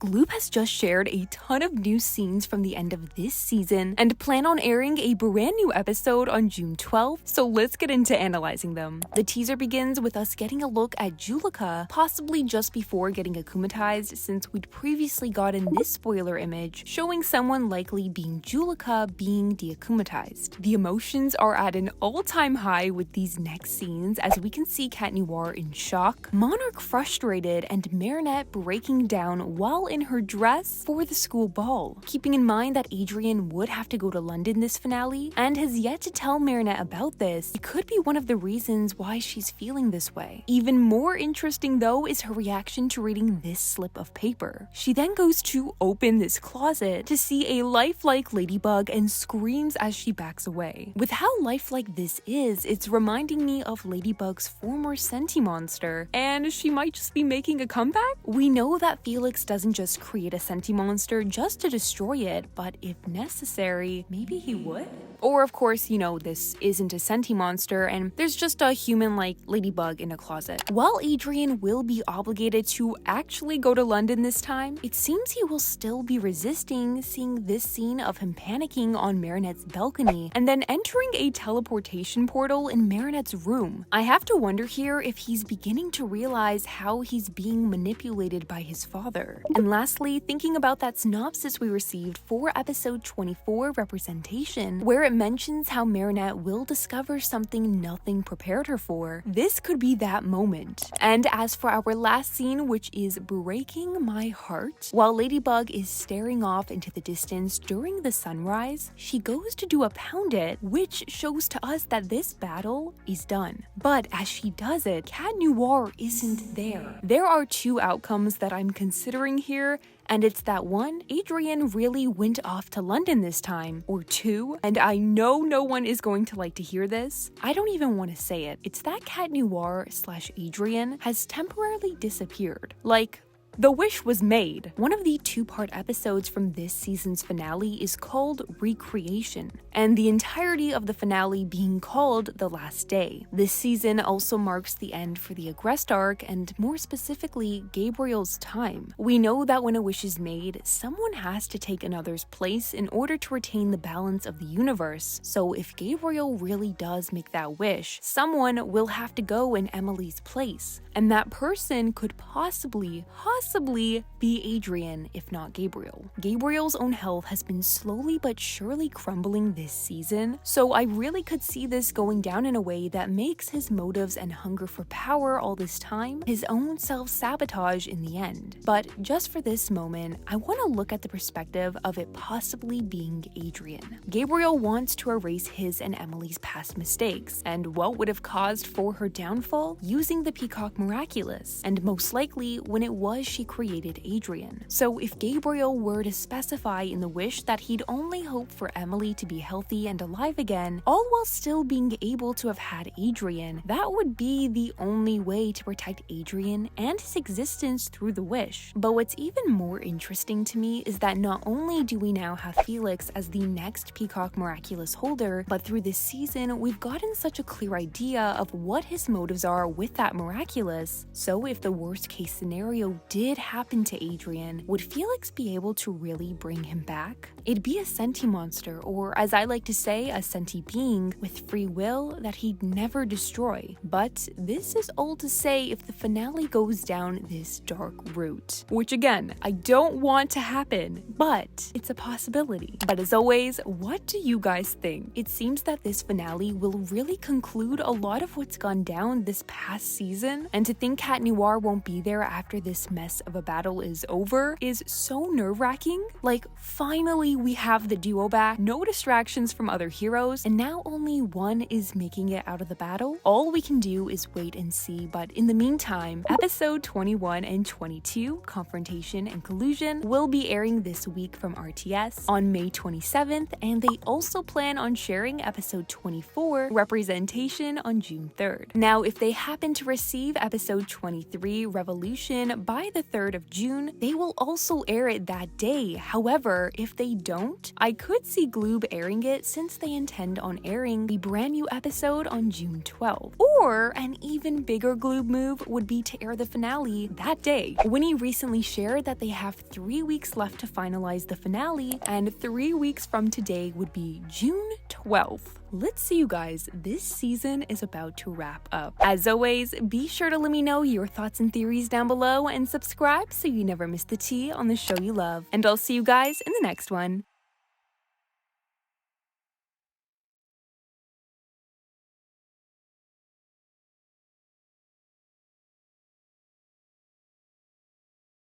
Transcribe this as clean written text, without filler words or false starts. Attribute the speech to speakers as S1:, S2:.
S1: Gloob has just shared a ton of new scenes from the end of this season and plan on airing a brand new episode on June 12th, so let's get into analyzing them. The teaser begins with us getting a look at Julika, possibly just before getting akumatized, since we'd previously gotten this spoiler image showing someone likely being Julika being de-akumatized. The emotions are at an all-time high with these next scenes, as we can see Cat Noir in shock, Monarch frustrated, and Marinette breaking down while in her dress for the school ball. Keeping in mind that Adrien would have to go to London this finale and has yet to tell Marinette about this, it could be one of the reasons why she's feeling this way. Even more interesting though is her reaction to reading this slip of paper. She then goes to open this closet to see a lifelike ladybug and screams as she backs away. With how lifelike this is, it's reminding me of Ladybug's former Senti monster, and she might just be making a comeback? We know that Felix doesn't just create a Senti monster just to destroy it, but if necessary, maybe he would? Or of course, you know, this isn't a Senti monster and there's just a human-like ladybug in a closet. While Adrien will be obligated to actually go to London this time, it seems he will still be resisting seeing this scene of him panicking on Marinette's balcony and then entering a teleportation portal in Marinette's room. I have to wonder here if he's beginning to realize how he's being manipulated by his father. And lastly, thinking about that synopsis we received for episode 24, Representation, where it mentions how Marinette will discover something nothing prepared her for, this could be that moment. And as for our last scene, which is breaking my heart, while Ladybug is staring off into the distance during the sunrise, she goes to do a pound it, which shows to us that this battle is done. But as she does it, Cat Noir isn't there. There are two outcomes that I'm considering here, and it's that one, Adrien really went off to London this time, or two, and I know no one is going to like to hear this, I don't even want to say it, it's that Cat Noir/Adrien has temporarily disappeared. Like, the wish was made. One of the two-part episodes from this season's finale is called Recreation, and the entirety of the finale being called The Last Day. This season also marks the end for the Agrest arc, and more specifically, Gabriel's time. We know that when a wish is made, someone has to take another's place in order to retain the balance of the universe. So if Gabriel really does make that wish, someone will have to go in Emily's place, and that person could possibly be Adrien, if not Gabriel. Gabriel's own health has been slowly but surely crumbling this season, so I really could see this going down in a way that makes his motives and hunger for power all this time his own self-sabotage in the end. But just for this moment, I want to look at the perspective of it possibly being Adrien. Gabriel wants to erase his and Emily's past mistakes, and what would have caused for her downfall? Using the Peacock Miraculous, and most likely when it was she created Adrien. So if Gabriel were to specify in the wish that he'd only hope for Emily to be healthy and alive again, all while still being able to have had Adrien, that would be the only way to protect Adrien and his existence through the wish. But what's even more interesting to me is that not only do we now have Felix as the next Peacock Miraculous holder, but through this season we've gotten such a clear idea of what his motives are with that Miraculous. So if the worst case scenario did happen to Adrien, would Felix be able to really bring him back? It'd be a Senti monster, or as I like to say, a Senti being with free will that he'd never destroy. But this is all to say if the finale goes down this dark route, which again, I don't want to happen, but it's a possibility. But as always, what do you guys think? It seems that this finale will really conclude a lot of what's gone down this past season, and to think Cat Noir won't be there after this mess of a battle is over is so nerve-wracking. Like, finally we have the duo back, no distractions from other heroes, and now only one is making it out of the battle. All we can do is wait and see, but in the meantime, episode 21 and 22, Confrontation and Collusion, will be airing this week from RTS on May 27th, and they also plan on sharing episode 24, Representation, on June 3rd. Now, if they happen to receive episode 23, Revolution, by the the 3rd of June, they will also air it that day. However, if they don't, I could see Gloob airing it since they intend on airing the brand new episode on June 12th. Or an even bigger Gloob move would be to air the finale that day. Winnie recently shared that they have 3 weeks left to finalize the finale, and 3 weeks from today would be June 12th. Let's see, you guys, this season is about to wrap up. As always, be sure to let me know your thoughts and theories down below and subscribe so you never miss the tea on the show you love. And I'll see you guys in the next one.